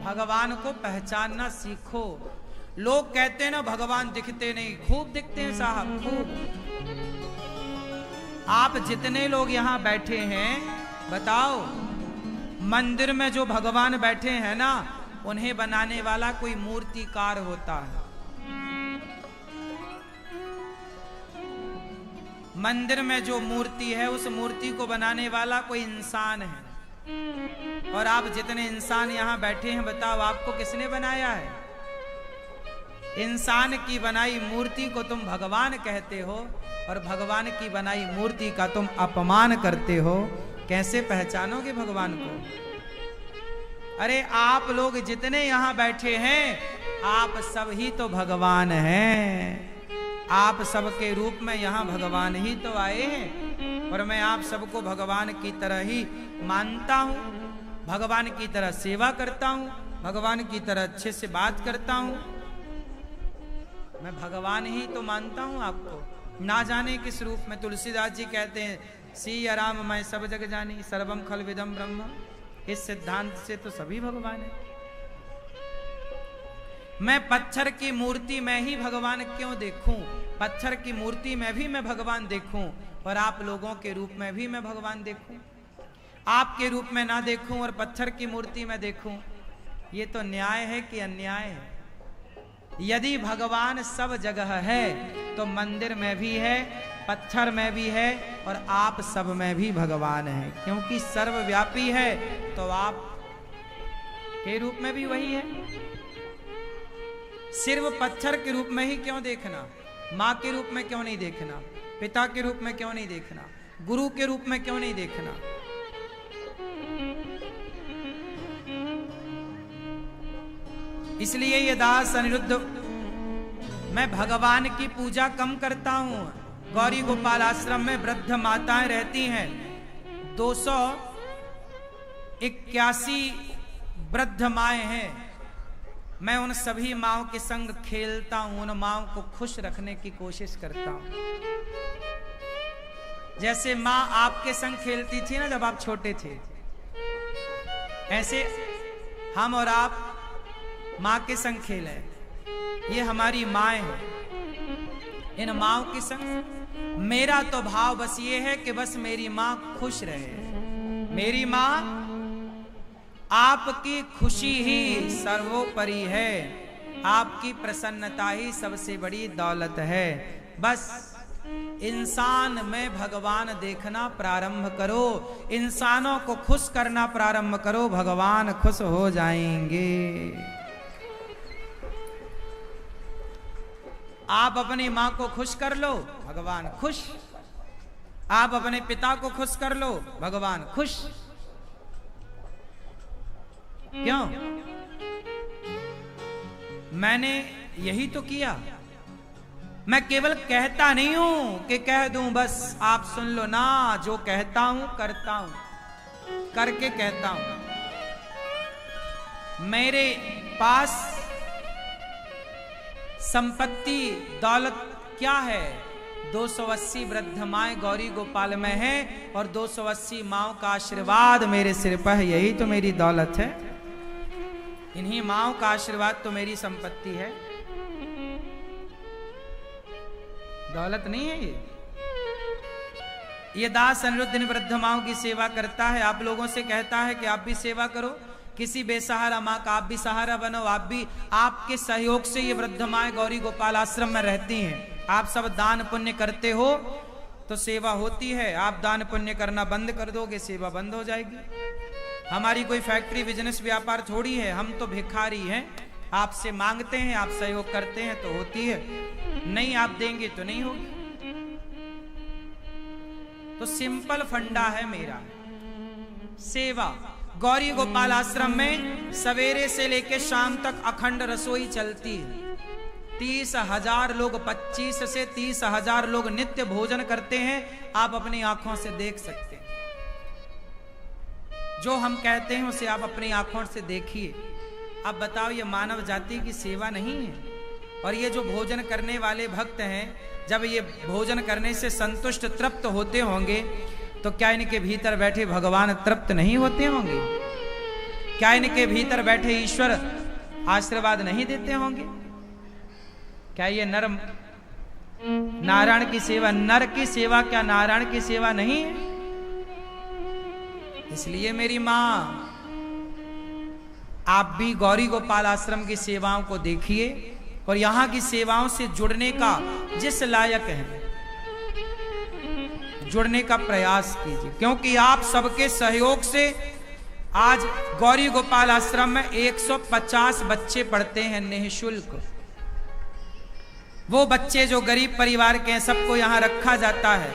भगवान को पहचानना सीखो। लोग कहते हैं ना भगवान दिखते नहीं, खूब दिखते हैं साहब, खूब। आप जितने लोग यहां बैठे हैं, बताओ मंदिर में जो भगवान बैठे हैं ना, उन्हें बनाने वाला कोई मूर्तिकार होता है। मंदिर में जो मूर्ति है, उस मूर्ति को बनाने वाला कोई इंसान है। और आप जितने इंसान यहां बैठे हैं, बताओ आपको किसने बनाया है? इंसान की बनाई मूर्ति को तुम भगवान कहते हो और भगवान की बनाई मूर्ति का तुम अपमान करते हो। कैसे पहचानोगे भगवान को? अरे आप लोग जितने यहां बैठे हैं, आप सब ही तो भगवान हैं। आप सबके रूप में यहां भगवान ही तो आए हैं। और मैं आप सबको भगवान की तरह ही मानता हूं, भगवान की तरह सेवा करता हूं, भगवान की तरह अच्छे से बात करता हूं। मैं भगवान ही तो मानता हूं आपको, ना जाने किस रूप में। तुलसीदास जी कहते हैं, सिया राम मैं सब जग जानी, सर्वम खल विदम ब्रह्म। इस सिद्धांत से तो सभी भगवान है। मैं पत्थर की मूर्ति में ही भगवान क्यों देखूं? पत्थर की मूर्ति में भी मैं भगवान देखूं और आप लोगों के रूप में भी मैं भगवान देखूं। आपके रूप में ना देखूं और पत्थर की मूर्ति में देखूं, ये तो न्याय है कि अन्याय है? यदि भगवान सब जगह है तो मंदिर में भी है, पत्थर में भी है और आप सब में भी भगवान है। क्योंकि सर्वव्यापी है तो आप के रूप में भी वही है। सिर्फ पत्थर के रूप में ही क्यों देखना? माँ के रूप में क्यों नहीं देखना? पिता के रूप में क्यों नहीं देखना? गुरु के रूप में क्यों नहीं देखना? इसलिए ये दास अनिरुद्ध, मैं भगवान की पूजा कम करता हूं। गौरी गोपाल आश्रम में वृद्ध माताएं रहती हैं, 281 वृद्ध माएं हैं। मैं उन सभी माओं के संग खेलता हूं, उन माओं को खुश रखने की कोशिश करता हूं। जैसे माँ आपके संग खेलती थी ना जब आप छोटे थे, ऐसे हम और आप माँ के संग खेले। ये हमारी माँ है। इन माओं के संग मेरा तो भाव बस ये है कि बस मेरी माँ खुश रहे। मेरी माँ, आपकी खुशी ही सर्वोपरि है, आपकी प्रसन्नता ही सबसे बड़ी दौलत है। बस इंसान में भगवान देखना प्रारंभ करो, इंसानों को खुश करना प्रारंभ करो, भगवान खुश हो जाएंगे। आप अपनी माँ को खुश कर लो, भगवान खुश। आप अपने पिता को खुश कर लो, भगवान खुश। क्यों? मैंने यही तो किया। मैं केवल कहता नहीं हूं कि कह दूं बस आप सुन लो ना, जो कहता हूं करता हूं, करके कहता हूं। मेरे पास संपत्ति दौलत क्या है? 280 वृद्ध माएं गौरी गोपाल में है और 280 माओं का आशीर्वाद मेरे सिर पर है। यही तो मेरी दौलत है। इन्हीं माओं का आशीर्वाद तो मेरी संपत्ति है, दौलत नहीं है ये दास अनिरुद्ध इन वृद्ध माओं की सेवा करता है। आप लोगों से कहता है कि आप भी सेवा करो, किसी बेसहारा माँ का आप भी सहारा बनो। आप भी, आपके सहयोग से ये वृद्ध माएं गौरी गोपाल आश्रम में रहती हैं। आप सब दान पुण्य करते हो तो सेवा होती है। आप दान पुण्य करना बंद कर दोगे, सेवा बंद हो जाएगी। हमारी कोई फैक्ट्री बिजनेस व्यापार थोड़ी है, हम तो भिखारी हैं। आपसे मांगते हैं, आप सहयोग करते हैं तो होती है, नहीं आप देंगे तो नहीं होगी। तो सिंपल फंडा है मेरा, सेवा। गौरी गोपाल आश्रम में सवेरे से लेकर शाम तक अखंड रसोई चलती है। 30,000 लोग, 25 से 30,000 लोग नित्य भोजन करते हैं। आप अपनी आंखों से देख सकते हैं। जो हम कहते हैं उसे आप अपनी आंखों से देखिए। अब बताओ, ये मानव जाति की सेवा नहीं है? और ये जो भोजन करने वाले भक्त हैं, जब ये भोजन करने से संतुष्ट तृप्त होते होंगे तो क्या इनके भीतर बैठे भगवान तृप्त नहीं होते होंगे? क्या इनके भीतर बैठे ईश्वर आशीर्वाद नहीं देते होंगे? क्या ये नर नारायण की सेवा, नर की सेवा क्या नारायण की सेवा नहीं है? इसलिए मेरी मां, आप भी गौरी गोपाल आश्रम की सेवाओं को देखिए और यहां की सेवाओं से जुड़ने का, जिस लायक है जुड़ने का प्रयास कीजिए, क्योंकि आप सबके सहयोग से आज गौरी गोपाल आश्रम में 150 बच्चे पढ़ते हैं निःशुल्क। वो बच्चे जो गरीब परिवार के हैं, सबको यहां रखा जाता है,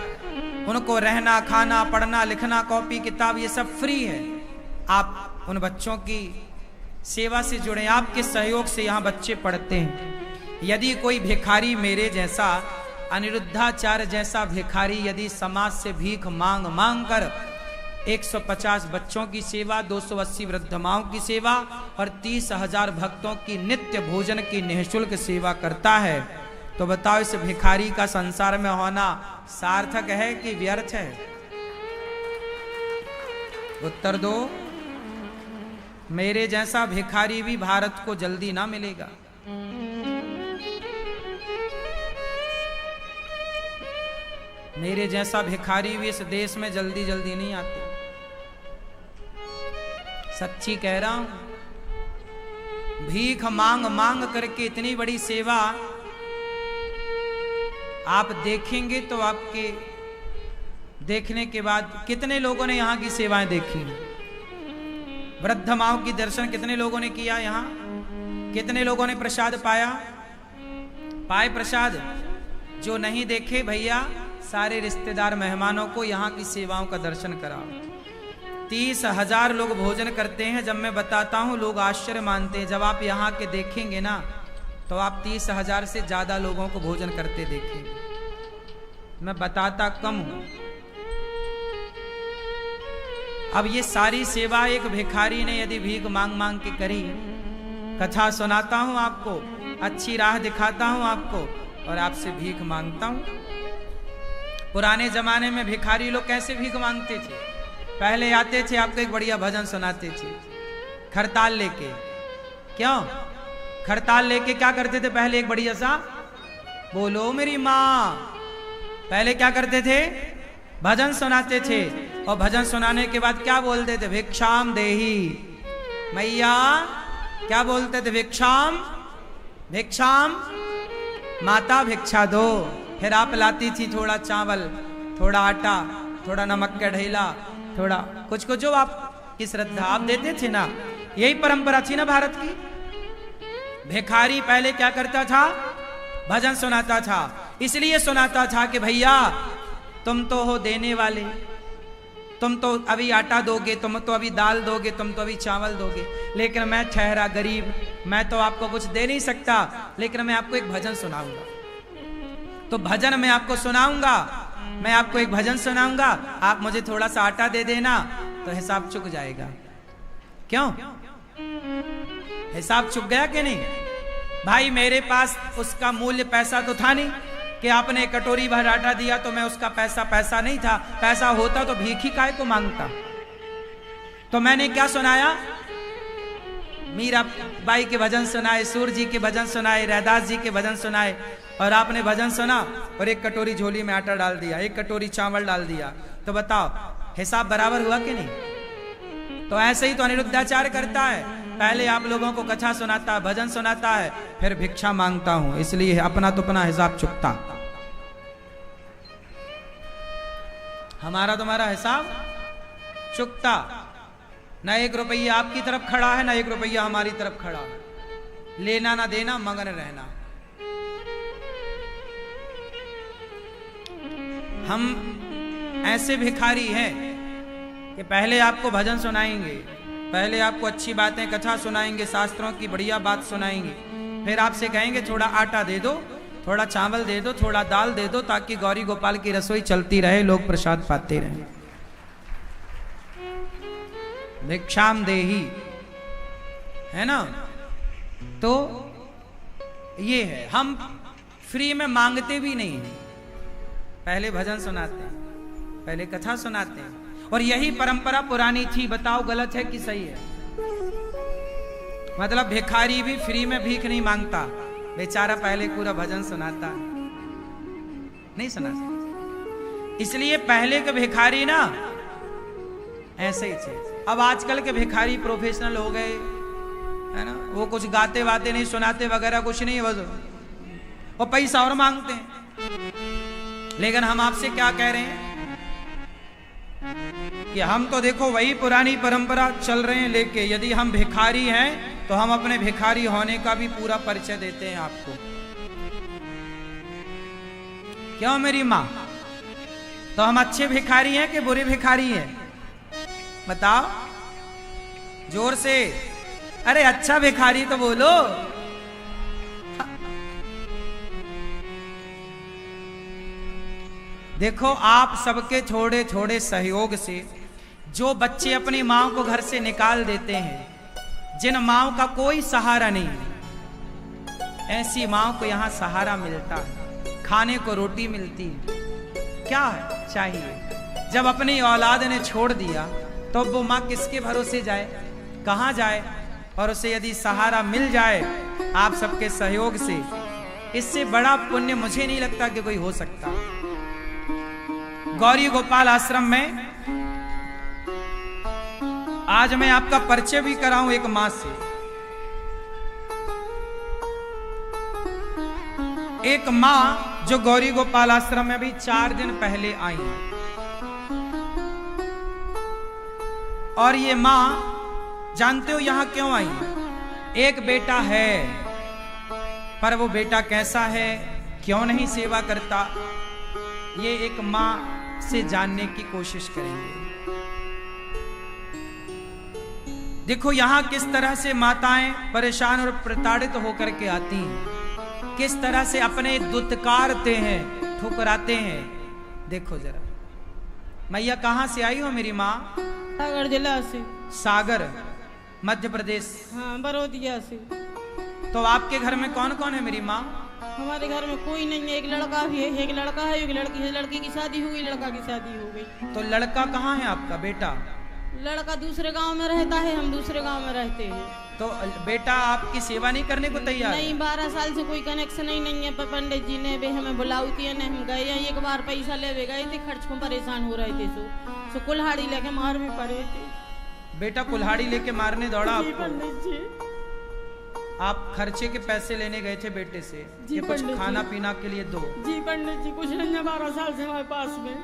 उनको रहना, खाना, पढ़ना, लिखना, कॉपी किताब ये सब फ्री है। आप उन बच्चों की सेवा से जुड़े, आपके सहयोग से यहां बच्चे पढ़ते हैं। यदि कोई भिखारी मेरे जैसा, अनिरुद्धाचार्य जैसा भिखारी यदि समाज से भीख मांग मांग कर 150 बच्चों की सेवा, 280 वृद्ध माओं की सेवा और 30,000 भक्तों की नित्य भोजन की निःशुल्क सेवा करता है, तो बताओ इस भिखारी का संसार में होना सार्थक है कि व्यर्थ है? उत्तर दो। मेरे जैसा भिखारी भी भारत को जल्दी ना मिलेगा। मेरे जैसा भिखारी भी इस देश में जल्दी जल्दी नहीं आते। सच्ची कह रहा हूं। भीख मांग मांग करके इतनी बड़ी सेवा आप देखेंगे तो आपके देखने के बाद कितने लोगों ने यहां की सेवाएं देखी? वृद्ध माओं की दर्शन कितने लोगों ने किया? यहां कितने लोगों ने प्रसाद पाया? पाए प्रसाद? जो नहीं देखे भैया, सारे रिश्तेदार मेहमानों को यहाँ की सेवाओं का दर्शन कराओ। 30,000 लोग भोजन करते हैं। जब मैं बताता हूँ लोग आश्चर्य मानते हैं। जब आप यहाँ के देखेंगे ना, तो आप 30,000 से ज्यादा लोगों को भोजन करते देखेंगे। मैं बताता कम हूं। अब ये सारी सेवा एक भिखारी ने यदि भीख मांग मांग के करी, कथा सुनाता हूं आपको, अच्छी राह दिखाता हूं आपको और आपसे भीख मांगता हूं। पुराने जमाने में भिखारी लोग कैसे भीख मांगते थे? पहले आते थे, आपको एक बढ़िया भजन सुनाते थे खरताल लेके। क्यों खरताल लेके क्या करते थे? पहले एक बढ़िया सा बोलो मेरी माँ, पहले क्या करते थे? भजन सुनाते थे। और भजन सुनाने के बाद क्या बोलते थे? भिक्षाम देही मैया। क्या बोलते थे? भिक्षाम भिक्षाम माता भिक्षा दो। फिर आप लाती थी थोड़ा चावल, थोड़ा आटा, थोड़ा नमक का ढेला, थोड़ा कुछ कुछ जो आपकी श्रद्धा आप देते थे ना। यही परंपरा थी ना भारत की। भिखारी पहले क्या करता था? भजन सुनाता था। इसलिए सुनाता था कि भैया तुम तो हो देने वाले, तुम तो अभी आटा दोगे, तुम तो अभी दाल दोगे, तुम तो अभी चावल दोगे, लेकिन मैं ठहरा गरीब, मैं तो आपको कुछ दे नहीं सकता, लेकिन मैं आपको एक भजन सुनाऊंगा। तो भजन मैं आपको सुनाऊंगा, मैं आपको एक भजन सुनाऊंगा, आप मुझे थोड़ा सा आटा दे देना तो हिसाब चुक जाएगा। क्यों? हिसाब चुक गया कि नहीं? भाई मेरे पास उसका मूल्य पैसा तो था नहीं कि आपने कटोरी भर आटा दिया तो मैं उसका पैसा नहीं था। पैसा होता तो भीख ही काहे को मांगता। तो मैंने क्या सुनाया? मीरा बाई के भजन सुनाए, सूर जी के भजन सुनाए, रैदास जी के भजन सुनाए, और आपने भजन सुना और एक कटोरी झोली में आटा डाल दिया, एक कटोरी चावल डाल दिया। तो बताओ हिसाब बराबर हुआ कि नहीं? तो ऐसे ही तो अनिरुद्धाचार्य करता है। पहले आप लोगों को कथा सुनाता है, भजन सुनाता है, फिर भिक्षा मांगता हूं, इसलिए अपना तो अपना हिसाब चुकता। हमारा तुम्हारा हिसाब चुकता। न 1 रुपया आपकी तरफ खड़ा है, न 1 रुपया हमारी तरफ खड़ा है। लेना ना देना, मगन रहना। हम ऐसे भिखारी हैं कि पहले आपको भजन सुनाएंगे, पहले आपको अच्छी बातें कथा सुनाएंगे, शास्त्रों की बढ़िया बात सुनाएंगे, फिर आपसे कहेंगे थोड़ा आटा दे दो, थोड़ा चावल दे दो, थोड़ा दाल दे दो, ताकि गौरी गोपाल की रसोई चलती रहे, लोग प्रसाद पाते रहे। भिक्षाम देही है ना। तो ये है, हम फ्री में मांगते भी नहीं हैं। पहले भजन सुनाते हैं, पहले कथा सुनाते हैं, और यही परंपरा पुरानी थी। बताओ गलत है कि सही है? मतलब भिखारी भी फ्री में भीख नहीं मांगता, बेचारा पहले पूरा भजन सुनाता, नहीं सुना। इसलिए पहले के भिखारी ना ऐसे ही थे। अब आजकल के भिखारी प्रोफेशनल हो गए, है ना, वो कुछ गाते वाते नहीं, सुनाते वगैरह कुछ नहीं, बस वो पैसा और मांगते हैं। लेकिन हम आपसे क्या कह रहे हैं कि हम तो देखो वही पुरानी परंपरा चल रहे हैं लेके। यदि हम भिखारी हैं तो हम अपने भिखारी होने का भी पूरा परिचय देते हैं आपको। क्यों मेरी माँ? तो हम अच्छे भिखारी हैं कि बुरे भिखारी हैं? बताओ जोर से। अरे अच्छा भिखारी तो बोलो। देखो आप सबके थोड़े थोड़े सहयोग से जो बच्चे अपनी माँ को घर से निकाल देते हैं, जिन माँ का कोई सहारा नहीं, ऐसी माँ को यहाँ सहारा मिलता है, खाने को रोटी मिलती है। क्या है चाहिए? जब अपनी औलाद ने छोड़ दिया तो वो माँ किसके भरोसे जाए, कहाँ जाए? और उसे यदि सहारा मिल जाए आप सबके सहयोग से, इससे बड़ा पुण्य मुझे नहीं लगता कि कोई हो सकता। गौरी गोपाल आश्रम में आज मैं आपका परिचय भी कराऊं एक मां से। एक मां जो गौरी गोपाल आश्रम में अभी 4 दिन पहले आई है। और ये मां जानते हो यहां क्यों आई है? एक बेटा है, पर वो बेटा कैसा है, क्यों नहीं सेवा करता, ये एक मां से जानने की कोशिश करेंगे। देखो यहां किस तरह से माताएं परेशान और प्रताड़ित होकर के आती हैं, किस तरह से अपने दुत्कारते हैं, ठुकराते हैं। देखो जरा। मैया कहां से आई हो मेरी माँ? सागर जिला से। सागर मध्य प्रदेश? हाँ, बरोदिया से। तो आपके घर में कौन कौन है मेरी माँ? हमारे घर में कोई नहीं है, एक लड़का भी है, एक लड़का है, एक लड़की है। लड़की की शादी हो गई, लड़का की शादी हो गई। तो लड़का कहाँ है आपका बेटा? लड़का दूसरे गांव में रहता है, हम दूसरे गांव में रहते हैं। तो बेटा आपकी सेवा नहीं करने को तैयार? नहीं, 12 साल से कोई कनेक्शन ही नहीं है। पंडित जी ने भी हमें बुलाऊ थी, हम गए, एक बार पैसा ले गए थे, खर्च को परेशान हो रहे थे, सो कुल्हाड़ी लेके मार में पड़े थे। बेटा कुल्हाड़ी लेके मारने दौड़ा आपको? पंडित जी, आप खर्चे के पैसे लेने गए थे बेटे से कि कुछ खाना पीना के लिए दो? जी पंडित जी, कुछ नहीं है, 12 साल से हमारे पास में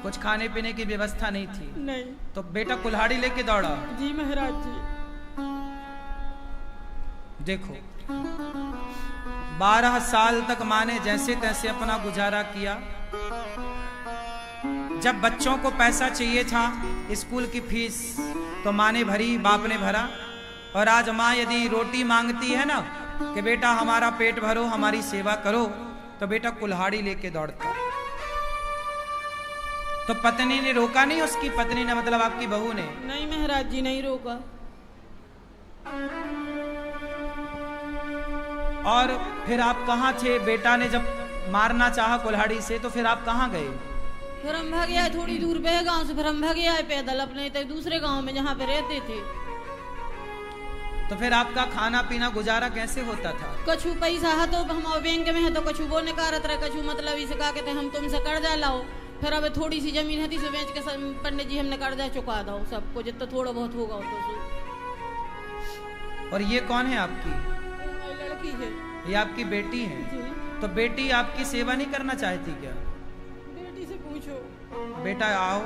कुछ खाने पीने की व्यवस्था नहीं थी? नहीं। तो बेटा कुल्हाड़ी लेके दौड़ा? जी महाराज जी। देखो 12 साल तक माँ ने जैसे तैसे अपना गुजारा किया। जब बच्चों को पैसा चाहिए था स्कूल की फीस तो माँ ने भरी, बाप ने भरा। और आज माँ यदि रोटी मांगती है ना कि बेटा हमारा पेट भरो, हमारी सेवा करो, तो बेटा कुल्हाड़ी लेके दौड़ता है। तो पत्नी ने रोका नहीं? उसकी पत्नी ने मतलब आपकी बहू ने? नहीं महाराज जी, नहीं रोका। और फिर आप कहाँ थे? बेटा ने जब मारना चाहा कुल्हाड़ी से तो फिर आप कहाँ गए? फिर हम भाग आए थोड़ी दूर पे गांव से, फिर हम भाग आए पैदल अपने दूसरे गांव में जहाँ पे रहते थे। तो फिर आपका खाना पीना गुजारा कैसे होता था? कछु पैसा है तो हम बैंक में है तो कछु वो निकारत रहे, कछु मतलब इसे कहा कहते हम तुमसे कर्जा लाओ। फिर अब थोड़ी सी जमीन है तो बेच के पंडित जी हमने कर्जा चुका दो सबको, जितना थोड़ा बहुत होगा तो। और ये कौन है आपकी? लड़की है। ये आपकी बेटी है? तो बेटी आपकी सेवा नहीं करना चाहती क्या? बेटी से पूछो। बेटा आओ,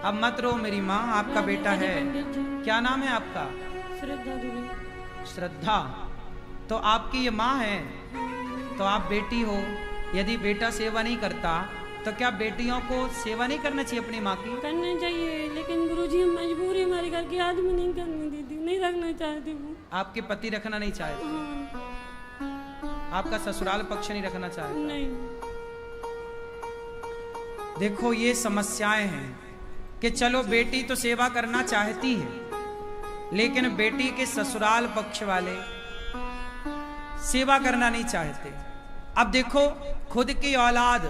अब मत रो मेरी माँ, आपका बेटा है। क्या नाम है आपका? श्रद्धा देवी। श्रद्धा। तो आपकी ये माँ है, तो आप बेटी हो। यदि बेटा सेवा नहीं करता तो क्या बेटियों को सेवा नहीं करना चाहिए अपनी माँ की? करना चाहिए, लेकिन गुरुजी हम मजबूर है, हमारे घर की आदमी नहीं करने देती, नहीं रखना चाहते वो। आपके पति रखना नहीं चाहते? हाँ। आपका ससुराल पक्ष नहीं रखना चाहता? नहीं। देखो ये समस्याएं हैं कि चलो बेटी तो सेवा करना चाहती है, लेकिन बेटी के ससुराल पक्ष वाले सेवा करना नहीं चाहते। अब देखो खुद की औलाद,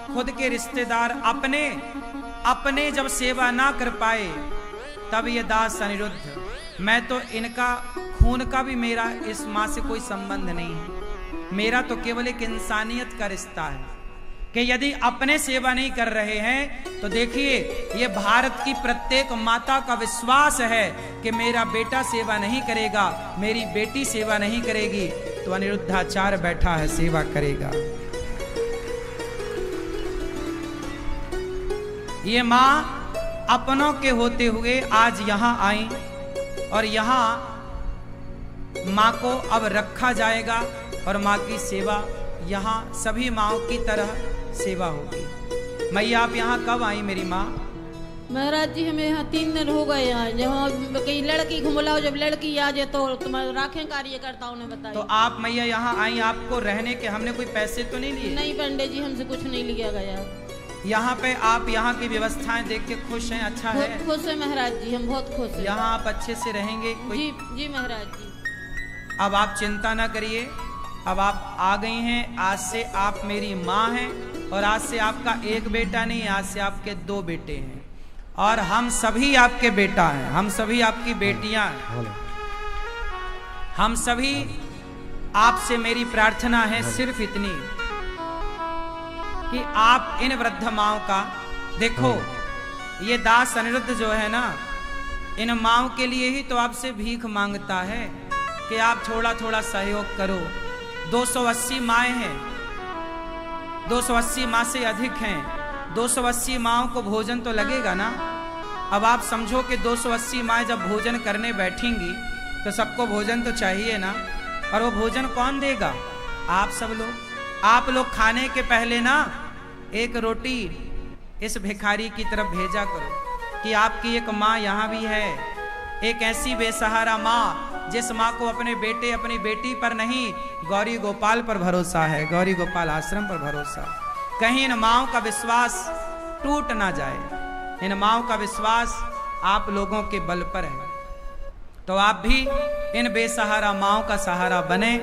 खुद के रिश्तेदार अपने जब सेवा ना कर पाए तब ये दास अनिरुद्ध, मैं तो इनका खून का भी मेरा इस माँ से कोई संबंध नहीं है, मेरा तो केवल एक इंसानियत का रिश्ता है कि यदि अपने सेवा नहीं कर रहे हैं तो देखिए ये भारत की प्रत्येक माता का विश्वास है कि मेरा बेटा सेवा नहीं करेगा, मेरी बेटी सेवा नहीं करेगी, तो अनिरुद्धाचार्य बैठा है सेवा करेगा। ये माँ अपनों के होते हुए आज यहां आई और यहां माँ को अब रखा जाएगा और माँ की सेवा यहाँ सभी माँओं की तरह सेवा होगी। मैया आप यहाँ कब आई मेरी माँ? महाराज जी हमें यहाँ 3 दिन हो गए हैं। जहाँ कहीं लड़की को बुलाओ, जब लड़की आ जाए तो तुम्हारे राखें कार्यकर्ताओं ने बताया। तो आप मैया यहाँ आई, आपको रहने के हमने कोई पैसे तो नहीं लिए? नहीं पंडित जी, हमसे कुछ नहीं लिया गया। यहाँ पे आप यहाँ की व्यवस्थाएं देख के खुश हैं? अच्छा है, खुश है महाराज जी, हम बहुत खुश हैं। यहाँ आप अच्छे से रहेंगे? जी जी महाराज जी। अब आप चिंता ना करिए, अब आप आ गई हैं, आज से आप मेरी माँ हैं और आज से आपका एक बेटा नहीं, आज से आपके 2 बेटे हैं और हम सभी आपके बेटा हैं, हम सभी आपकी बेटियां हैं। हम सभी आपसे मेरी प्रार्थना है सिर्फ इतनी कि आप इन वृद्ध माओं का देखो, ये दास अनिरुद्ध जो है ना, इन माओं के लिए ही तो आपसे भीख मांगता है कि आप थोड़ा थोड़ा सहयोग करो। 280 माएँ हैं, 280 माँ से अधिक हैं, 280 माँओं को भोजन तो लगेगा ना। अब आप समझो कि 280 माएँ जब भोजन करने बैठेंगी तो सबको भोजन तो चाहिए ना, और वो भोजन कौन देगा? आप सब लोग। आप लोग खाने के पहले ना एक रोटी इस भिखारी की तरफ भेजा करो कि आपकी एक माँ यहाँ भी है, एक ऐसी बेसहारा माँ जिस माँ को अपने बेटे अपनी बेटी पर नहीं, गौरी गोपाल पर भरोसा है, गौरी गोपाल आश्रम पर भरोसा। कहीं इन माँओं का विश्वास टूट ना जाए, इन माँओं का विश्वास आप लोगों के बल पर है। तो आप भी इन बेसहारा माँओं का सहारा बने,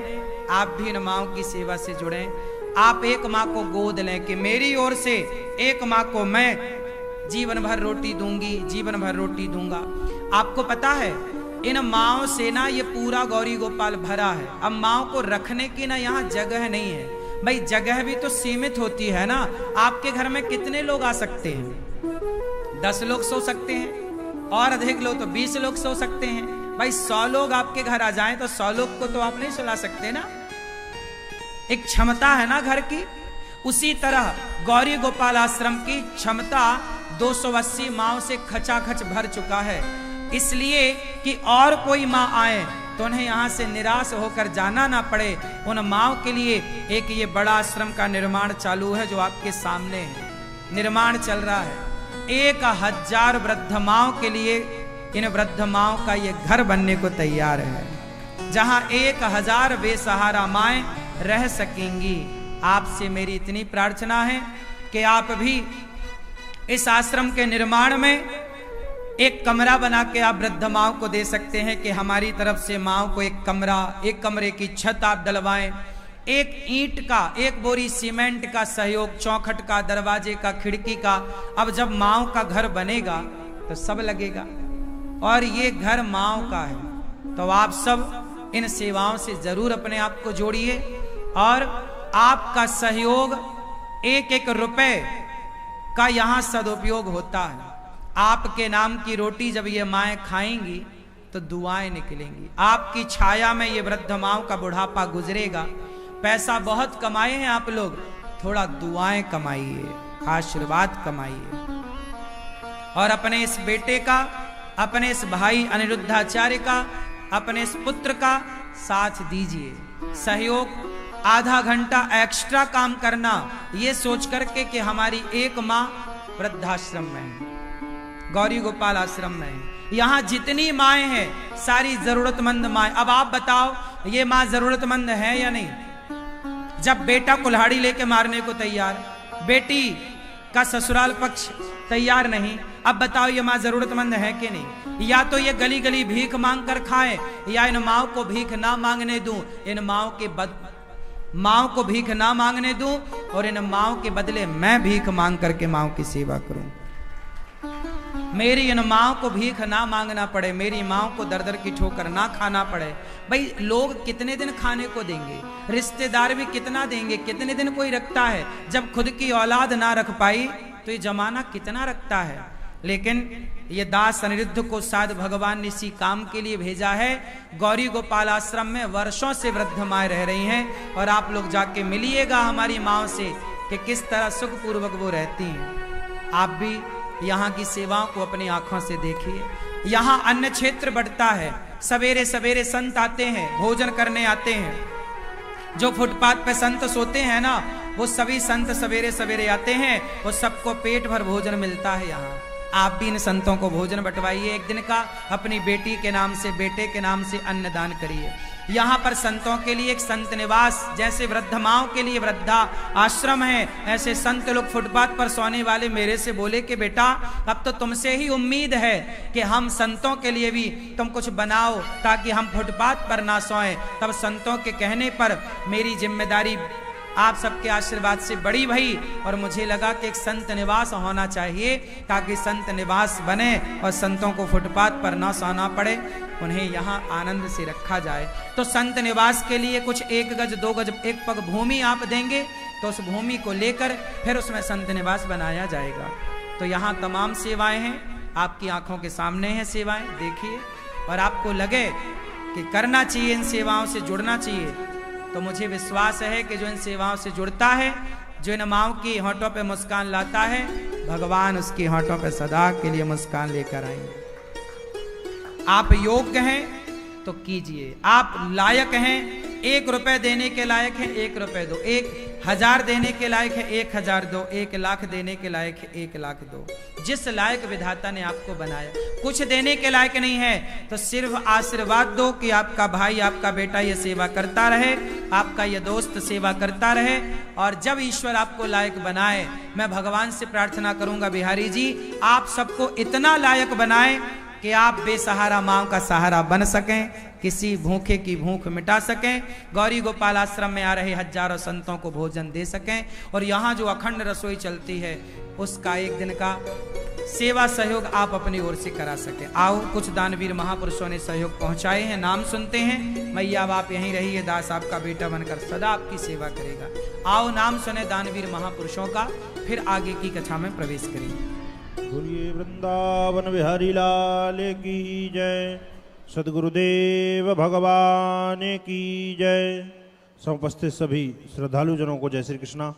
आप भी इन माँओं की सेवा से जुड़ें। आप एक माँ को गोद लें कि मेरी ओर से एक माँ को मैं जीवन भर रोटी दूंगी, जीवन भर रोटी दूंगा। आपको पता है इन माँओं से ना ये पूरा गौरी गोपाल भरा है। अब माँओं को रखने की ना यहाँ जगह नहीं है। भाई जगह भी तो सीमित होती है ना। आपके घर में कितने लोग आ सकते हैं? 10 लोग सो सकते हैं और अधिक लोग तो 20 लोग सो सकते हैं। भाई 100 लोग आपके घर आ जाएं तो 100 लोग को तो आप नहीं सुला सकते ना, एक क्षमता है ना घर की। उसी तरह गौरी गोपाल आश्रम की क्षमता 280 माँओं से खचाखच भर चुका है, इसलिए कि और कोई माँ आए तो उन्हें यहाँ से निराश होकर जाना ना पड़े। उन माँओं के लिए एक ये बड़ा आश्रम का निर्माण चालू है जो आपके सामने है, निर्माण चल रहा है। 1000 वृद्ध माँओं के लिए इन वृद्ध माँओं का ये घर बनने को तैयार है, जहाँ 1000 बेसहारा माएँ रह सकेंगी। आपसे मेरी इतनी प्रार्थना है कि आप भी इस आश्रम के निर्माण में एक कमरा बना के आप वृद्ध माँओं को दे सकते हैं कि हमारी तरफ से माँओं को एक कमरा, एक कमरे की छत आप डलवाएं, एक ईंट का, एक बोरी सीमेंट का सहयोग, चौखट का, दरवाजे का, खिड़की का। अब जब माँओं का घर बनेगा तो सब लगेगा और ये घर माँओं का है। तो आप सब इन सेवाओं से जरूर अपने आप को जोड़िए और आपका सहयोग, एक एक रुपए का यहाँ सदुपयोग होता है। आपके नाम की रोटी जब ये माएँ खाएंगी तो दुआएं निकलेंगी। आपकी छाया में ये वृद्ध माँओं का बुढ़ापा गुजरेगा। पैसा बहुत कमाए हैं आप लोग, थोड़ा दुआएं कमाइए, आशीर्वाद कमाइए और अपने इस बेटे का, अपने इस भाई अनिरुद्धाचार्य का, अपने इस पुत्र का साथ दीजिए। सहयोग आधा घंटा एक्स्ट्रा काम करना, ये सोच करके कि हमारी एक माँ वृद्धाश्रम में है, गौरी गोपाल आश्रम में है। यहाँ जितनी माएँ हैं सारी जरूरतमंद माएँ। अब आप बताओ ये माँ जरूरतमंद है या नहीं? जब बेटा कुल्हाड़ी लेके मारने को तैयार, बेटी का ससुराल पक्ष तैयार नहीं, अब बताओ ये माँ जरूरतमंद है कि नहीं? या तो ये गली गली भीख मांग कर खाए या इन माँओं को भीख ना मांगने दूं, इन माँओं को भीख ना मांगने दूं और इन माँओं के बदले मैं भीख मांग करके माँओं की सेवा करूं। मेरी इन माओ को भीख ना मांगना पड़े, मेरी माओ को दर दर की ठोकर ना खाना पड़े। भाई लोग कितने दिन खाने को देंगे, रिश्तेदार भी कितना देंगे, कितने दिन कोई रखता है। जब खुद की औलाद ना रख पाई तो ये जमाना कितना रखता है। लेकिन ये दास अनिरुद्ध को शायद भगवान ने इसी काम के लिए भेजा है। गौरी गोपाल आश्रम में वर्षों से वृद्ध माएँ रह रही हैं और आप लोग जाके मिलिएगा हमारी माओ से कि किस तरह सुखपूर्वक वो रहती हैं। आप भी यहाँ की सेवाओं को अपनी आंखों से देखिए। यहाँ अन्न क्षेत्र बढ़ता है, सवेरे सवेरे संत आते हैं, भोजन करने आते हैं। जो फुटपाथ पे संत सोते हैं ना, वो सभी संत सवेरे सवेरे आते हैं, वो सबको पेट भर भोजन मिलता है यहाँ। आप भी इन संतों को भोजन बंटवाइए एक दिन का, अपनी बेटी के नाम से, बेटे के नाम से अन्नदान करिए। यहाँ पर संतों के लिए एक संत निवास, जैसे वृद्ध माओं के लिए वृद्धा आश्रम है, ऐसे संत लोग फुटपाथ पर सोने वाले मेरे से बोले कि बेटा अब तो तुमसे ही उम्मीद है कि हम संतों के लिए भी तुम कुछ बनाओ ताकि हम फुटपाथ पर ना सोएं। तब संतों के कहने पर मेरी जिम्मेदारी आप सबके आशीर्वाद से बड़ी भई और मुझे लगा कि एक संत निवास होना चाहिए ताकि संत निवास बने और संतों को फुटपाथ पर ना सोना पड़े, उन्हें यहाँ आनंद से रखा जाए। तो संत निवास के लिए कुछ 1 गज 2 गज 1 पग भूमि आप देंगे तो उस भूमि को लेकर फिर उसमें संत निवास बनाया जाएगा। तो यहाँ तमाम सेवाएं हैं, आपकी आंखों के सामने हैं सेवाएं, देखिए। और आपको लगे कि करना चाहिए, इन सेवाओं से जुड़ना चाहिए, तो मुझे विश्वास है कि जो इन सेवाओं से जुड़ता है, जो इन माओं की होंठों पे मुस्कान लाता है, भगवान उसकी होंठों पे सदा के लिए मुस्कान लेकर आएंगे। आप योग्य हैं तो कीजिए, आप लायक हैं, 1 रुपए देने के लायक हैं 1 रुपए दो, 1000 देने के लायक है 1000 दो, 1 लाख देने के लायक है 1 लाख दो। जिस लायक विधाता ने आपको बनाया, कुछ देने के लायक नहीं है तो सिर्फ आशीर्वाद दो कि आपका भाई, आपका बेटा ये सेवा करता रहे, आपका ये दोस्त सेवा करता रहे। और जब ईश्वर आपको लायक बनाए, मैं भगवान से प्रार्थना करूंगा बिहारी जी आप सबको इतना लायक बनाए कि आप बेसहारा माँ का सहारा बन सकें, किसी भूखे की भूख मिटा सकें, गौरी गोपाल आश्रम में आ रहे हजारों संतों को भोजन दे सकें, और यहाँ जो अखंड रसोई चलती है उसका एक दिन का सेवा सहयोग आप अपनी ओर से करा सकें। आओ, कुछ दानवीर महापुरुषों ने सहयोग पहुंचाए हैं, नाम सुनते हैं। मैया आप यहीं रहिए, दास आपका बेटा बनकर सदा आपकी सेवा करेगा। आओ नाम सुने दानवीर महापुरुषों का, फिर आगे की कथा में प्रवेश करेंगे। बोलिए वृंदावन बिहारी लाल की जय, सदगुरुदेव भगवान की जय। समुपस्थित सभी श्रद्धालु जनों को जय श्री कृष्णा।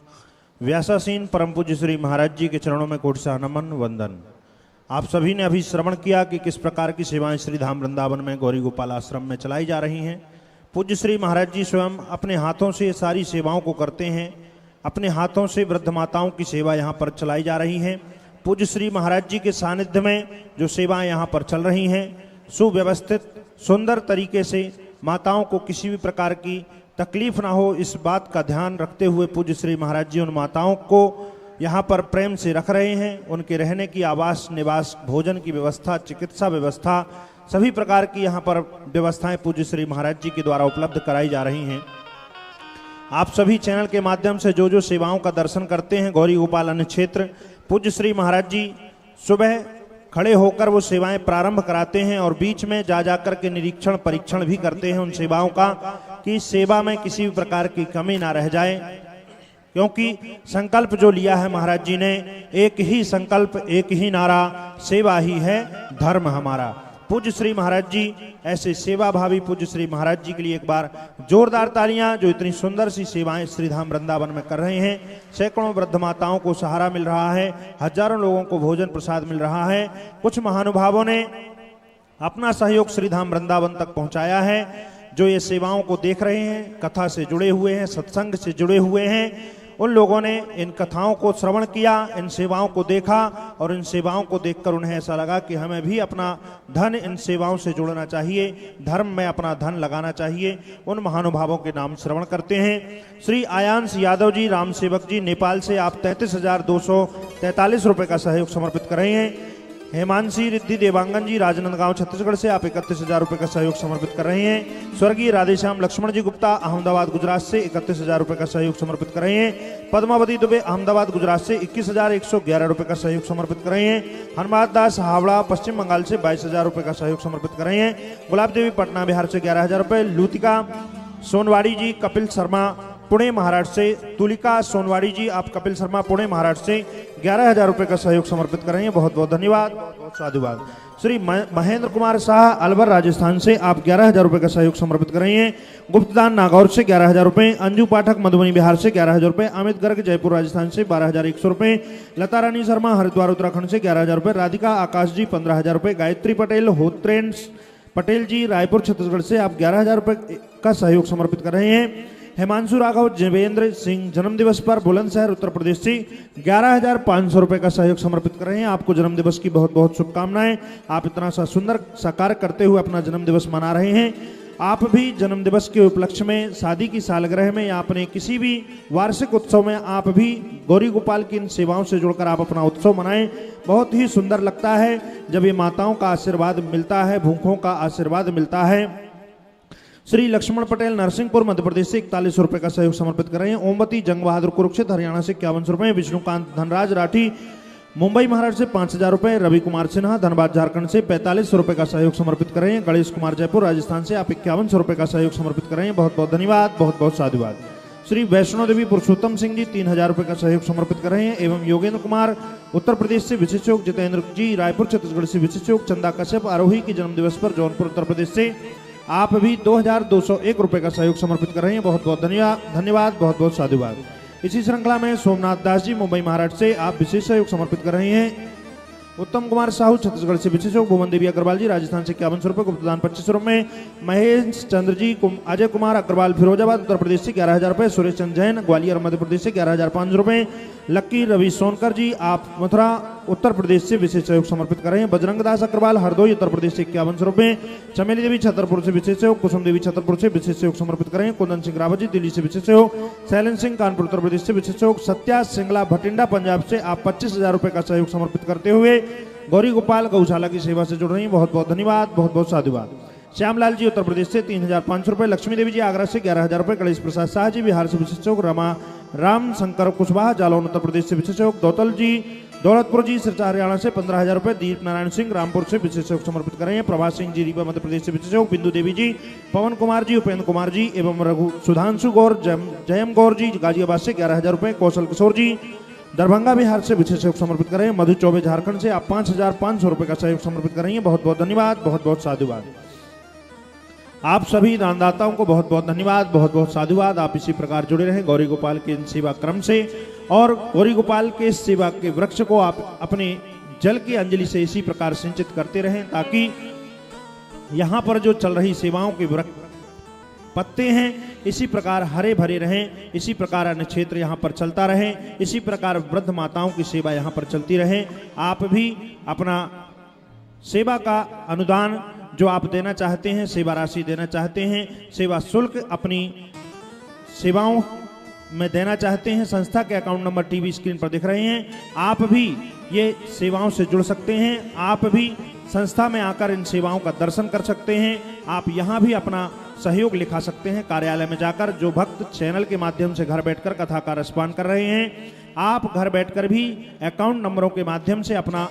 व्यासासीन परम पूज्य श्री महाराज जी के चरणों में कोटि सा नमन वंदन। आप सभी ने अभी श्रवण किया कि किस प्रकार की सेवाएं श्री धाम वृंदावन में गौरी गोपाल आश्रम में चलाई जा रही हैं। पूज्य श्री महाराज जी स्वयं अपने हाथों से सारी सेवाओं को करते हैं, अपने हाथों से वृद्ध माताओं की सेवा यहाँ पर चलाई जा रही हैं। पूज्य श्री महाराज जी के सानिध्य में जो सेवाएं यहाँ पर चल रही हैं, सुव्यवस्थित सुंदर तरीके से माताओं को किसी भी प्रकार की तकलीफ ना हो, इस बात का ध्यान रखते हुए पूज्य श्री महाराज जी उन माताओं को यहाँ पर प्रेम से रख रहे हैं। उनके रहने की आवास निवास, भोजन की व्यवस्था, चिकित्सा व्यवस्था, सभी प्रकार की यहाँ पर व्यवस्थाएं पूज्य श्री महाराज जी के द्वारा उपलब्ध कराई जा रही हैं। आप सभी चैनल के माध्यम से जो जो सेवाओं का दर्शन करते हैं, गौरी गोपाल अन्न क्षेत्र पूज्य श्री महाराज जी सुबह खड़े होकर वो सेवाएं प्रारंभ कराते हैं और बीच में जा जाकर के निरीक्षण परीक्षण भी करते हैं उन सेवाओं का, कि सेवा में किसी भी प्रकार की कमी ना रह जाए। क्योंकि संकल्प जो लिया है महाराज जी ने, एक ही संकल्प, एक ही नारा, सेवा ही है धर्म हमारा। पूज्य श्री महाराज जी ऐसे सेवा भावी पूज्य श्री महाराज जी के लिए एक बार जोरदार तालियां, जो इतनी सुंदर सी सेवाएं श्रीधाम वृंदावन में कर रहे हैं। सैकड़ों वृद्ध माताओं को सहारा मिल रहा है, हजारों लोगों को भोजन प्रसाद मिल रहा है। कुछ महानुभावों ने अपना सहयोग श्रीधाम वृंदावन तक पहुंचाया है, जो ये सेवाओं को देख रहे हैं, कथा से जुड़े हुए हैं, सत्संग से जुड़े हुए हैं। उन लोगों ने इन कथाओं को श्रवण किया, इन सेवाओं को देखा और इन सेवाओं को देखकर उन्हें ऐसा लगा कि हमें भी अपना धन इन सेवाओं से जोड़ना चाहिए, धर्म में अपना धन लगाना चाहिए। उन महानुभावों के नाम श्रवण करते हैं। श्री आयांश यादव जी, राम सेवक जी, नेपाल से आप 33,243 रुपये का सहयोग समर्पित कर रहे हैं। हेमांशी रिद्धि देवांगन जी राजनांदगांव छत्तीसगढ़ से आप 31,000 रुपए का सहयोग समर्पित कर रहे हैं। स्वर्गीय राधेश्याम लक्ष्मण जी गुप्ता अहमदाबाद गुजरात से 31,000 रुपए का सहयोग समर्पित कर रहे हैं। पद्मावती दुबे अहमदाबाद गुजरात से 21,111 रुपए का सहयोग समर्पित कर रहे हैं। हनुमान दास हावड़ा पश्चिम बंगाल से 22,000 रुपए का सहयोग समर्पित कर रहे हैं। गुलाब देवी पटना बिहार से 11,000 रुपए। लूतिका सोनवाड़ी जी कपिल शर्मा पुणे महाराष्ट्र से, तुलिका सोनवाड़ी जी आप कपिल शर्मा पुणे महाराष्ट्र से 11,000 रुपए का सहयोग समर्पित कर रहे हैं। बहुत बहुत धन्यवाद, बहुत साधुवाद। श्री महेंद्र कुमार शाह अलवर राजस्थान से आप 11,000 रुपए का सहयोग समर्पित कर रहे हैं। गुप्तदान नागौर से 11,000 रुपए। अंजू पाठक मधुबनी बिहार से 11,000 रुपए। अमित गर्ग जयपुर राजस्थान से 12,100 रुपए। लता रानी शर्मा हरिद्वार उत्तराखंड से 11,000 रुपए। राधिका आकाश जी 15,000 रुपए। गायत्री पटेल होत्रेंस पटेल जी रायपुर छत्तीसगढ़ से आप 11,000 रुपए का सहयोग समर्पित कर रहे हैं। हिमांशु राघव देवेंद्र सिंह जन्मदिवस पर बुलंदशहर उत्तर प्रदेश से 11,500 रुपए का सहयोग समर्पित कर रहे हैं। आपको जन्मदिवस की बहुत बहुत शुभकामनाएं। आप इतना सा सुंदर सा कार्य करते हुए अपना जन्मदिवस मना रहे हैं। आप भी जन्मदिवस के उपलक्ष्य में, शादी की सालगिरह में या अपने किसी भी वार्षिक उत्सव में आप भी गौरी गोपाल की इन सेवाओं से जुड़कर आप अपना उत्सव मनाएं। बहुत ही सुंदर लगता है जब ये माताओं का आशीर्वाद मिलता है, भूखों का आशीर्वाद मिलता है। श्री लक्ष्मण पटेल नरसिंहपुर मध्य प्रदेश से 41 रुपए का सहयोग समर्पित कर रहे हैं। ओमवती जंग बहादुर कुरुक्षेत्र हरियाणा से 51 रुपए। विष्णुकांत धनराज राठी मुंबई महाराष्ट्र से 5,000 रुपए। रवि कुमार सिन्हा धनबाद झारखंड से 45 रुपए का सहयोग समर्पित कर रहे हैं। गणेश कुमार जयपुर राजस्थान से आप 51 रुपए का सहयोग समर्पित कर रहे हैं। बहुत बहुत धन्यवाद, बहुत बहुत साधुवाद। श्री वैष्णो देवी पुरुषोत्तम सिंह जी 3,000 रुपए का सहयोग समर्पित कर रहे हैं। एवं योगेंद्र कुमार उत्तर प्रदेश से विशेष योग। जितेंद्र जी रायपुर छत्तीसगढ़ से विशेष योग। चंदा कश्यप आरोही की जन्मदिवस पर जौनपुर उत्तर प्रदेश से आप भी 2,201 रुपए का सहयोग समर्पित कर रहे हैं। बहुत बहुत धन्यवाद, बहुत बहुत साधुवाद। इसी श्रृंखला में सोमनाथ दास जी मुंबई महाराष्ट्र से आप विशेष सहयोग समर्पित कर रहे हैं। उत्तम कुमार साहू छत्तीसगढ़ से विशेष सहयोग। भुवन देवी अग्रवाल जी राजस्थान से 51 रुपए। गुप्तदान 25 रुपए। महेश चंद्र जी अजय कुमार अग्रवाल फिरोजाबाद उत्तर प्रदेश से 11,000 रुपए। सुरेश चंद्र जैन ग्वालियर मध्य प्रदेश से 11,500 रुपए। लक्की रवि सोनकर जी आप मथुरा उत्तर प्रदेश से विशेष सहयोग समर्पित कर रहे हैं। बजरंग दास अग्रवाल हरदोई उत्तर प्रदेश से 51 रुपए। चमेली देवी छतरपुर से विशेष सहयोग। कुसुम देवी छतरपुर से विशेष सहयोग समर्पित कर रहे हैं। कुंदन सिंह रावत जी दिल्ली से विशेष सहयोग। शैलन सिंह कानपुर उत्तर प्रदेश से विशेष सहयोग। सत्या सिंगला भटिंडा पंजाब से आप 25,000 रुपए का सहयोग समर्पित करते हुए गौरी गोपाल गौशाला की सेवा से जुड़ रही हैं। बहुत बहुत धन्यवाद, बहुत बहुत साधुवाद। श्यामलाल जी उत्तर प्रदेश से 3,500 रुपए। लक्ष्मी देवी जी आगरा से 11,000 रुपए। गणेश प्रसाद शाह जी बिहार से विशेष सहयोग। रमा राम शंकर कुशवाहा जालौन उत्तर प्रदेश से विशेष सहयोग। दौतल जी दौलतपुर जी सिरसा हरियाणा से 15,000 रुपए। दीप नारायण सिंह रामपुर से विशेष सहयोग समर्पित कर रहे हैं। प्रभात सिंह जी रीवा मध्य प्रदेश से विशेष सहयोग। बिंदु देवी जी, पवन कुमार जी, उपेंद्र कुमार जी एवं रघु सुधांशु गौर जयम गौर जी गाजियाबाद से 11,000 रुपए। कौशल किशोर जी दरभंगा बिहार से विशेष सहयोग समर्पित कर रहे हैं। मधु चौबे झारखंड से आप 5,500 रुपए का सहयोग समर्पित कर रही हैं। बहुत बहुत धन्यवाद, बहुत बहुत साधुवाद। आप सभी दानदाताओं को बहुत बहुत धन्यवाद, बहुत बहुत साधुवाद। आप इसी प्रकार जुड़े रहें गौरी गोपाल के सेवा क्रम से और गौरी गोपाल के सेवा के वृक्ष को आप अपने जल की अंजलि से इसी प्रकार सिंचित करते रहें ताकि यहाँ पर जो चल रही सेवाओं के वृक्ष पत्ते हैं इसी प्रकार हरे भरे रहें। इसी प्रकार अन्य क्षेत्र यहाँ पर चलता रहे। इसी प्रकार वृद्ध माताओं की सेवा यहाँ पर चलती रहे। आप भी अपना सेवा का अनुदान जो आप देना चाहते हैं, सेवा राशि देना चाहते हैं, सेवा शुल्क अपनी सेवाओं में देना चाहते हैं, संस्था के अकाउंट नंबर टीवी स्क्रीन पर दिख रहे हैं। आप भी ये सेवाओं से जुड़ सकते हैं। आप भी संस्था में आकर इन सेवाओं का दर्शन कर सकते हैं। आप यहाँ भी अपना सहयोग लिखा सकते हैं कार्यालय में जाकर। जो भक्त चैनल के माध्यम से घर बैठकर कथा का रसपान कर रहे हैं, आप घर बैठकर भी अकाउंट नंबरों के माध्यम से अपना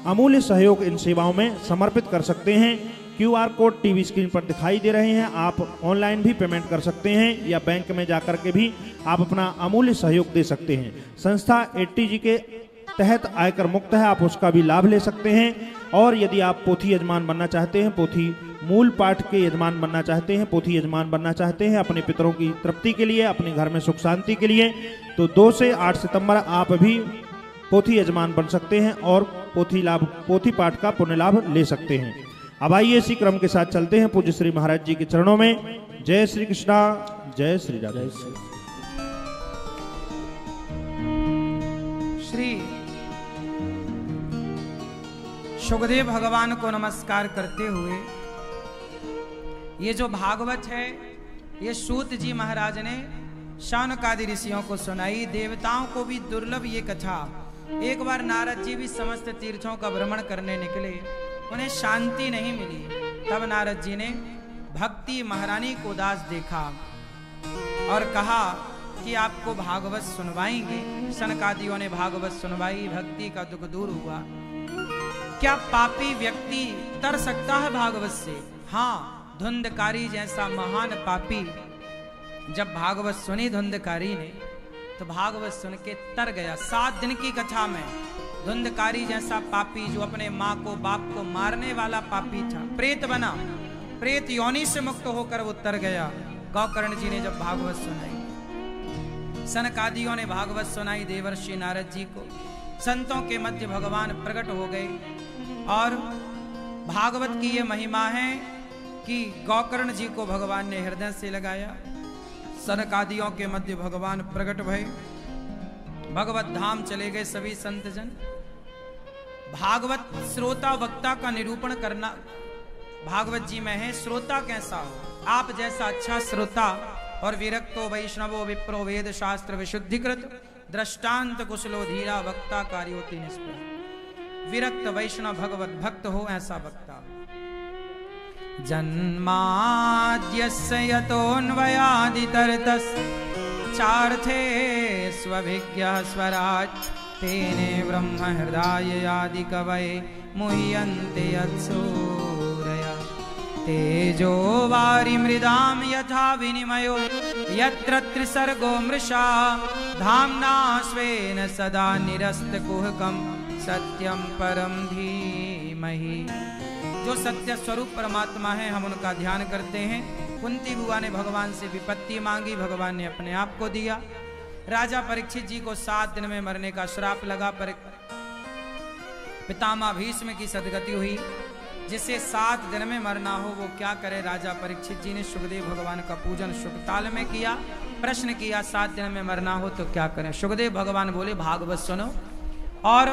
अमूल्य सहयोग इन सेवाओं में समर्पित कर सकते हैं। QR कोड टीवी स्क्रीन पर दिखाई दे रहे हैं। आप ऑनलाइन भी पेमेंट कर सकते हैं या बैंक में जाकर के भी आप अपना अमूल्य सहयोग दे सकते हैं। संस्था 80G के तहत आयकर मुक्त है, आप उसका भी लाभ ले सकते हैं। और यदि आप पोथी यजमान बनना चाहते हैं, पोथी मूल पाठ के यजमान बनना चाहते हैं, पोथी यजमान बनना चाहते हैं अपने पितरों की तृप्ति के लिए, अपने घर में सुख शांति के लिए, तो 2 से 8 सितंबर आप भी पोथी यजमान बन सकते हैं और पोथी पाठ का पुण्य लाभ ले सकते हैं। अब आइए इसी क्रम के साथ चलते हैं पूज्य श्री महाराज जी के चरणों में। जय श्री कृष्णा, जय श्री राधे। श्री सुखदेव भगवान को नमस्कार करते हुए ये जो भागवत है ये सूत जी महाराज ने शौनकादि ऋषियों को सुनाई। देवताओं को भी दुर्लभ ये कथा एक बार नारद जी भी समस्त तीर्थों का भ्रमण करने निकले, उन्हें शांति नहीं मिली। तब नारद जी ने भक्ति महारानी को उदास देखा और कहा कि आपको भागवत सुनवाएंगे। सनकादियों ने भागवत सुनवाई, भक्ति का दुख दूर हुआ। क्या पापी व्यक्ति तर सकता है भागवत से? हाँ, धुंधकारी जैसा महान पापी जब भागवत सुनी धुंधकारी ने, तो भागवत सुन के तर गया। 7 दिन की कथा में धुंधकारी जैसा पापी, जो अपने माँ को बाप को मारने वाला पापी था, प्रेत बना, प्रेत योनि से मुक्त होकर वो तर गया। गौकर्ण जी ने जब भागवत सुनाई, सनकादियों ने भागवत सुनाई देवर्षि नारद जी को, संतों के मध्य भगवान प्रकट हो गए। और भागवत की ये महिमा है कि गौकर्ण जी को भगवान ने हृदय से लगाया, सनकादियों के मध्य भगवान प्रकट भये, भगवत धाम चले गए सभी संत जन। भागवत श्रोता वक्ता का निरूपण करना भागवत जी में है। श्रोता कैसा हो? आप जैसा अच्छा श्रोता और विरक्तो वैष्णवो विप्रो वेद शास्त्र विशुद्धिकृत दृष्टांत कुशलो धीरा वक्ता कार्योति निष्प्रह। विरक्त वैष्णव भगवत भक्त हो, ऐसा वक्ता। जन्माद्यस्य यतोऽन्वयादितरतस् चार्थे स्वभिज्ञः स्वराट् तेने ब्रह्म हृदय आदि कवये मुह्यन्ते यत्सूरया। तेजो वारि मृदां यथा विनिमयो यत्र त्रिसर्गो मृषा धाम्ना स्वेन सदा निरस्तकुहकं सत्यं परं धीमहि। जो सत्य स्वरूप परमात्मा है, हम उनका ध्यान करते हैं। कुंती बुआ ने भगवान से विपत्ति मांगी, भगवान ने अपने आप को दिया। राजा परीक्षित जी को 7 दिन में मरने का श्राप लगा, पर पितामह भीष्म की सदगति हुई। जिसे 7 दिन में मरना हो वो क्या करे? राजा परीक्षित जी ने सुखदेव भगवान का पूजन शुकताल में किया। प्रश्न किया 7 दिन में मरना हो तो क्या करें? सुखदेव भगवान बोले भागवत सुनो, और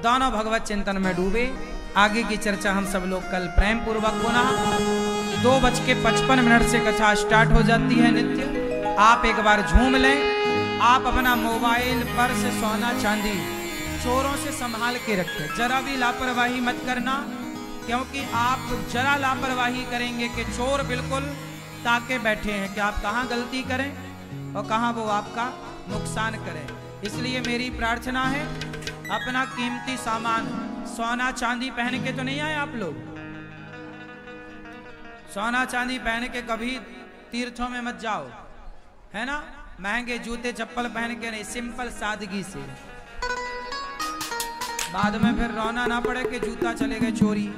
दोनों भगवत चिंतन में डूबे। आगे की चर्चा हम सब लोग कल प्रेम पूर्वक पुनः 2:55 से कथा स्टार्ट हो जाती है नित्य। आप एक बार झूम लें। आप अपना मोबाइल, पर्स, सोना चांदी चोरों से संभाल के रखें। जरा भी लापरवाही मत करना, क्योंकि आप जरा लापरवाही करेंगे कि चोर बिल्कुल ताके बैठे हैं कि आप कहाँ गलती करें और कहाँ वो आपका नुकसान करें। इसलिए मेरी प्रार्थना है, अपना कीमती सामान, सोना चांदी पहन के तो नहीं आए आप लोग। सोना चांदी पहन के कभी तीर्थों में मत जाओ, है ना। महंगे जूते चप्पल पहन के नहीं, सिंपल सादगी से। बाद में फिर रोना ना पड़े कि जूता चले गए चोरी।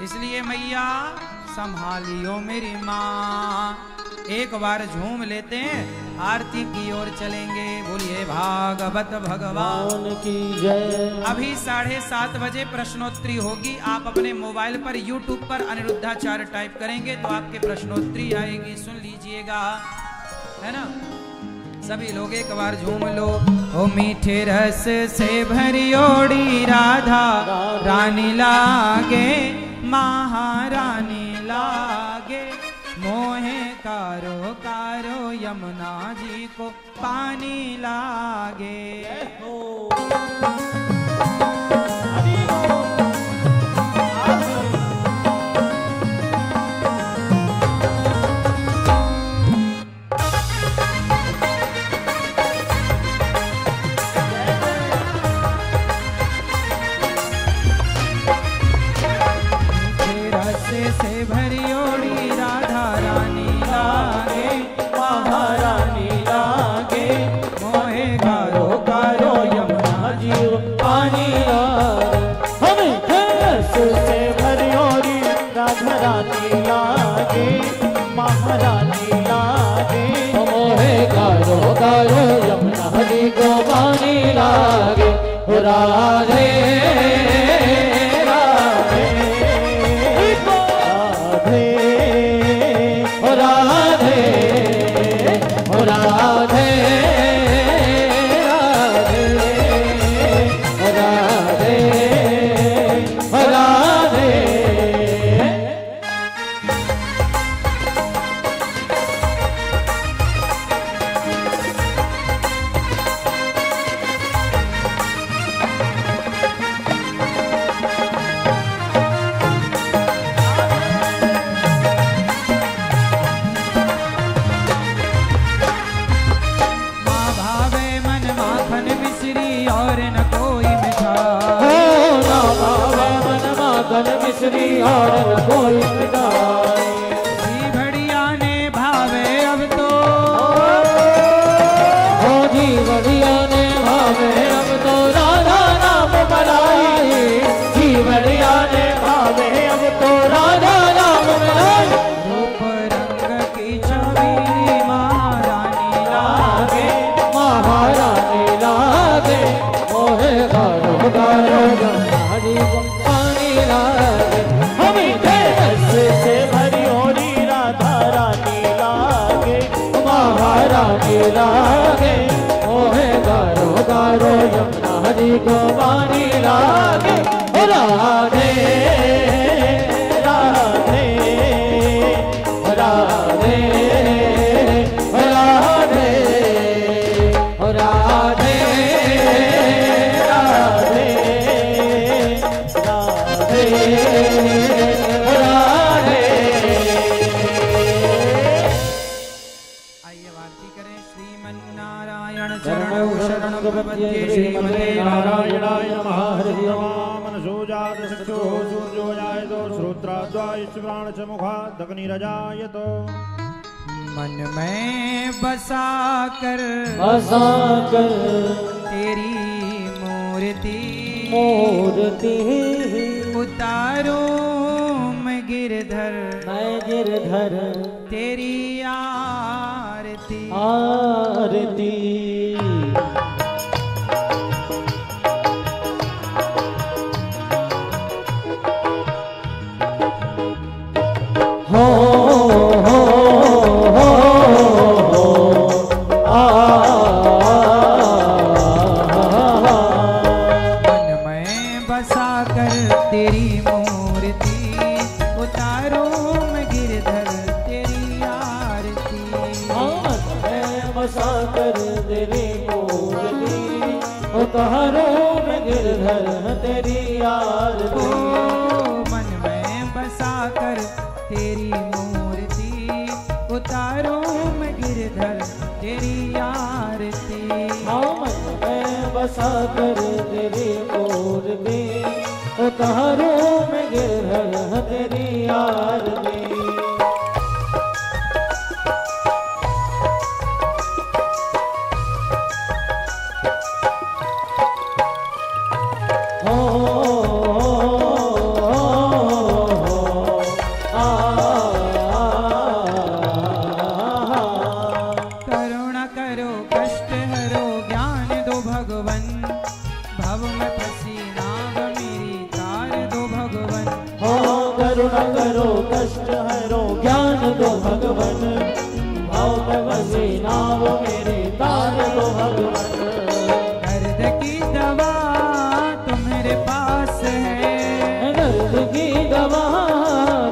इसलिए मैया संभालियो मेरी माँ। एक बार झूम लेते हैं, आरती की ओर चलेंगे। बोलिए भागवत भगवान की जय। अभी 7:30 बजे प्रश्नोत्तरी होगी। आप अपने मोबाइल पर YouTube पर अनिरुद्धाचार्य टाइप करेंगे तो आपके प्रश्नोत्तरी आएगी, सुन लीजिएगा, है ना। सभी लोग एक बार झूम लो। ओ मीठे रस से भरी ओड़ी राधा रानी लागे, महारानी लागे, मोहे कारो कारो यमुना जी को पानी लागे। से भरी ओड़ी राधा रानी लागे, महारानी लागे, मोहे कारो कारो यमुना जी पानी लागे। हमें रस से भरी ओड़ी राधा रानी लागे, महारानी लागे, मोहे कारो कारो यमुना जी को पानी लागे। राधे गन मिश्री और न कोई मिटाए। जी बढ़िया ने भावे अब तो, ओ जी बढ़िया ने भावे अब तो राधा नाम मनाए। जी बढ़िया ने भावे अब तो राधा नाम मनाए। रूप रंग की छवि महारानी लागे, महारानी लागे। मोहे गारो गारो जमुनारी को पानी लागे। हमें रस से भरी होरी राधा रानी लागे, महारानी लागे। मोहे गारो गारो जमुनारी को पानी लागे। ओ राधे राधे राधे राधे राधे राधे राधे। आइए वार्ती करें। श्रीमन्नारायण चरणौ शरणं प्रपद्ये श्रीमते नारायणाय नमः। हरि ओम मनसो जात चक्षु सूर्यो जायतो श्रोत्राद्वायुश्च प्राण च मुखात् अग्निरजायतो। मन में बसा कर बसा कर तेरी मूर्ति, मूर्ति उतारो मैं गिरधर, मैं गिरधर तेरी आरती। आरती। हो हो हो हो आ मन में बसा कर तेरी मूर्ति, उतारो मैं गिरधर, तेरी आरती। बसा कर तेरी मूर्ति, उतारो मैं गिरधर तेरी आरती। मन में बसा कर तेरी मूर्ति, उतारो मैं गिरधर, तेरी आरती। मन में बसा कर तेरी मूर्ति, उतारो मैं गिरधर तेरी आरती। करुणा करो कष्ट हरो ज्ञान दो भगवन, भव में फंसी नाव मेरी तार दो भगवन। हो करुणा करो कष्ट हरो ज्ञान दो भगवन, भाव में बसी नाव मेरी तार दो भगवन। दर्द की दवा तो मेरे पास है, दर्द की दवा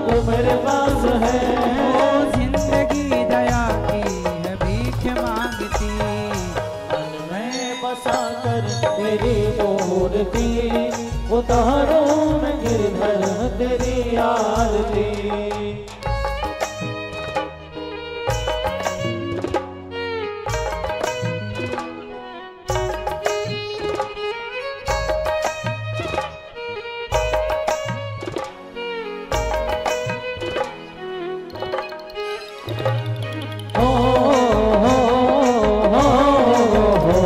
तो मेरे पास है। ओ जिंदगी दया की है भीख मांगती। मैं बसा कर तेरी मूर्ति, उतारो मैं गिरधर तेरी आरती। हो हो हो हो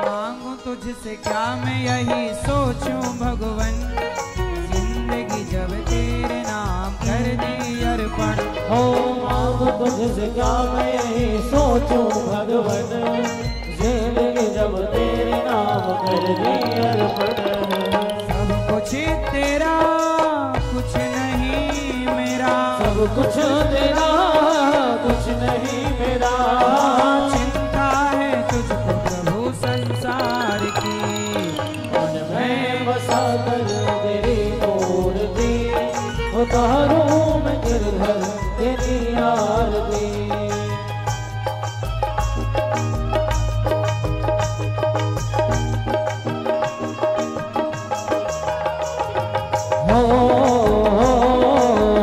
मांगू तुझसे क्या मैं यही सोचूं भगवन, जिंदगी जब तेरे नाम कर दी अर्पण। हो मांग तुझसे क्या मैं यही सोचूं भगवन, जिंदगी जब तेरे नाम कर दी अर्पण। सब कुछ तेरा कुछ नहीं मेरा, सब कुछ तेरा कुछ नहीं मेरा। चिंता है तुझको प्रभु संसार की। मन में बसा कर तेरी मूर्ति, उतारो मैं गिरधर तेरी आरती। हो हो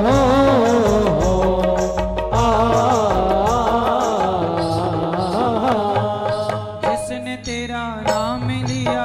हो हो काम लिया